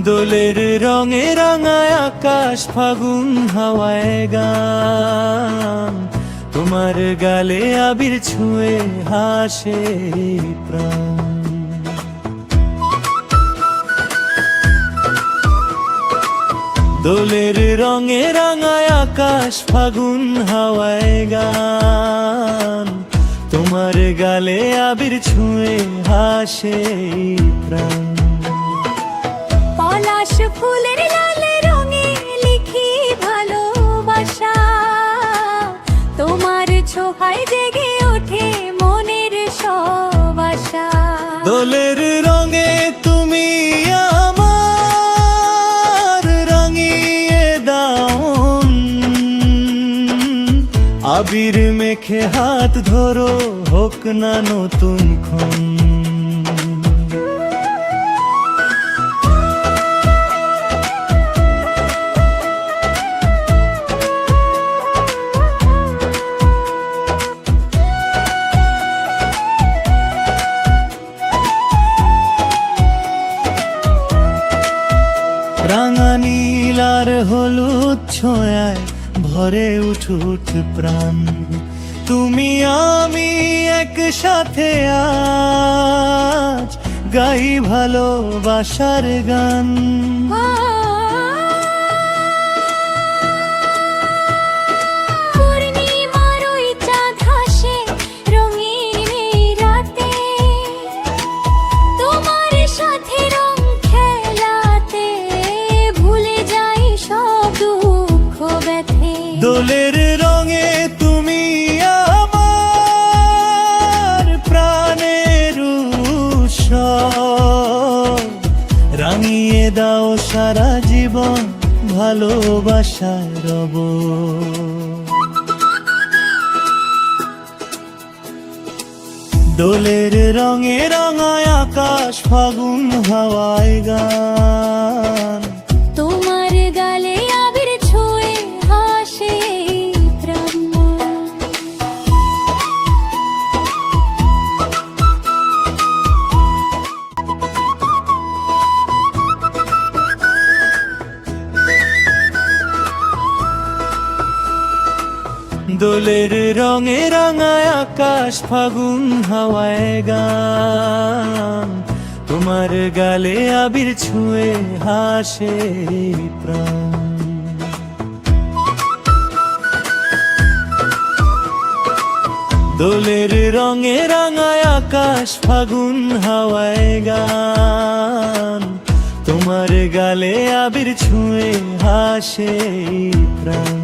দোলের রঙে রাঙায় আকাশ, ফাগুন হাওয়ায় গান। তোমার গালে আবির ছুঁয়ে হাসে প্রাণ। দোলের রঙে রাঙায় আকাশ, ফাগুন হাওয়ায় গান। তোমার গালে আবির ছুঁয়ে হাসে প্রাণ। পলাশ ফুলের লাল রঙে লিখি ভালোবাসা, তোমার ছোঁয়ায় জেগে ওঠে মনের সব আশা। দোলের রঙে তুমি আমার রাঙিয়ে দাও, আবির মেখে হাত ধরো, হোক না নতুন ক্ষণ। রাঙা নীল আর হলুদ ছোঁয়ায় ভরে উঠুঠ প্রাণ। তুমি আমি একসাথে আজ গাই ভালোবাসার গান। পূর্ণিমার ওই চাঁদ হাসে রঙিন এই রাতে, তোমার সাথে রং খেলাতে ভুলে যাই সব দুঃখ ব্যথে। দোলের রঙে তুমি আমার প্রাণের উৎসব, রাঙিয়ে দাও সারা জীবন ভালোবাসায় রব। দোলের রঙে রাঙায় আকাশ, ফাগুন হাওয়ায় গান। তোমার গালে আবির ছুঁয়ে হাসে প্রাণ। দোলের রঙে রাঙায় আকাশ, ফাগুন হাওয়ায় গান। তোমার গালে আবির ছুঁয়ে হাসে প্রাণ। দোলের রঙে রাঙায় আকাশ, ফাগুন হাওয়ায় গান। তোমার গালে আবির ছুঁয়ে হাসে প্রাণ।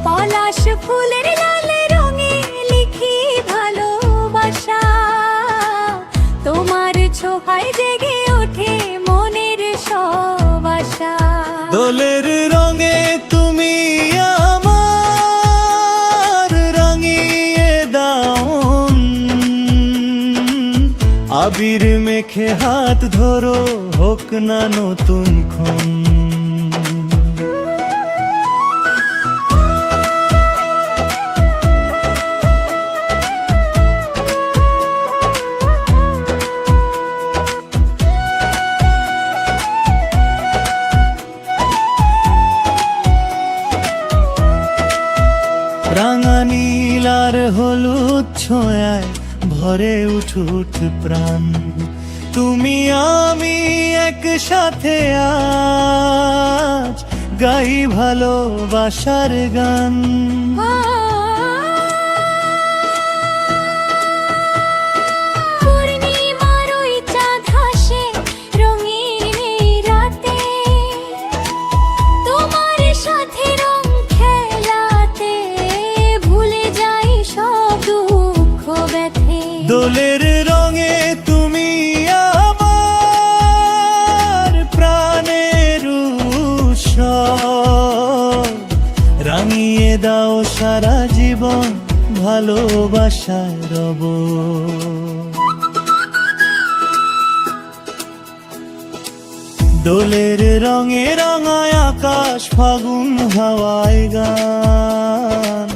পলাশ ফুলের লাল রঙে লিখি ভালোবাসা, তোমার ছোঁয়ায় জেগে ওঠে মনের সব আশা। দোলের রঙে তুমি আমার রাঙিয়ে দাও, আবির মেখে হাত ধরো, হোক না নতুন ক্ষণ। রাঙা নীল আর হলুদ ছোঁয়ায় ভরে উঠুঠ প্রাণ। তুমি আমি একসাথে আজ গাই ভালোবাসার গান। পূর্ণিমার ওই চাঁদ হাসে রঙিন এই রাতে, তোমার সাথে রং খেলাতে ভুলে যাই সব দুঃখ ব্যথে। দোলের রঙে তুমি আমার প্রাণের উৎসব, রাঙিয়ে দাও সারা জীবন ভালোবাসায় রব। দোলের রঙে রাঙায় আকাশ, ফাগুন হাওয়ায় গান।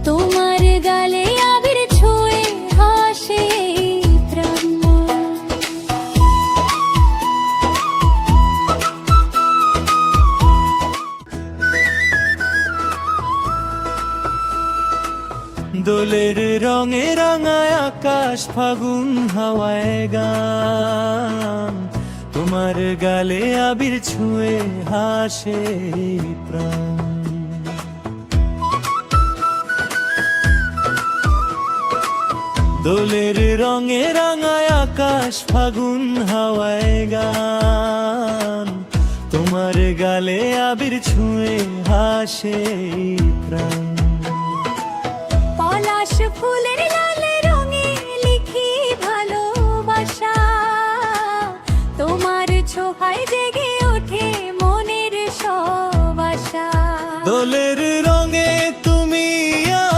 তোমার গালে আবির ছুঁয়ে হাসে প্রাণ। রঙে রাঙায় আকাশ ফাগুন হাওয়ায় গান তোমার গালে আবির ছুঁয়ে হাসে প্রাণ। দোলের রঙে রাঙায় আকাশ ফাগুন হাওয়ায় গান তোমার গালে আবির ছুঁয়ে হাসে প্রাণ। পলাশ ফুলের লাল রঙে লিখি ভালোবাসা তোমার ছোঁয়ায় জেগে ওঠে মনের সব আশা। দোলের রঙে তুমি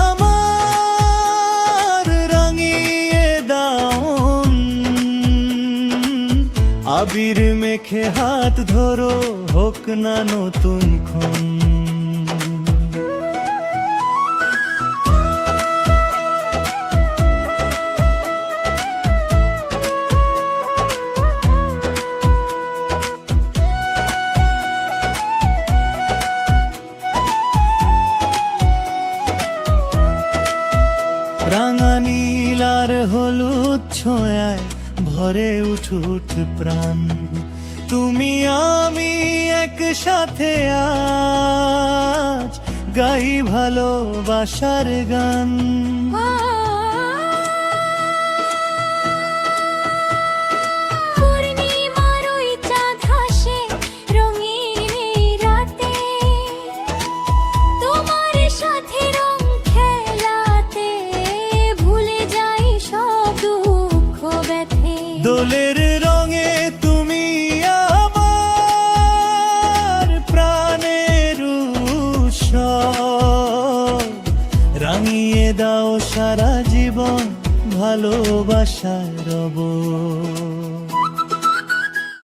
আমার রাঙিয়ে দাও, আবির মেখে হাত ধরো হোক না নতুন ক্ষণ। রাঙা নীল আর হলুদ ছোঁয়ায় ভরে উঠুট প্রাণ তুমি আমি একসাথে আজ গাই ভালোবাসার গান। পূর্ণিমার ওই চাঁদ হাসে রঙিন এই রাতে তোমার সাথে রং খেলাতে ভুলে যাই সব দুঃখ ব্যথে। দোলের রঙে তুমি আমার প্রাণের উৎসব, রাঙিয়ে দাও সারা জীবন ভালোবাসার রব।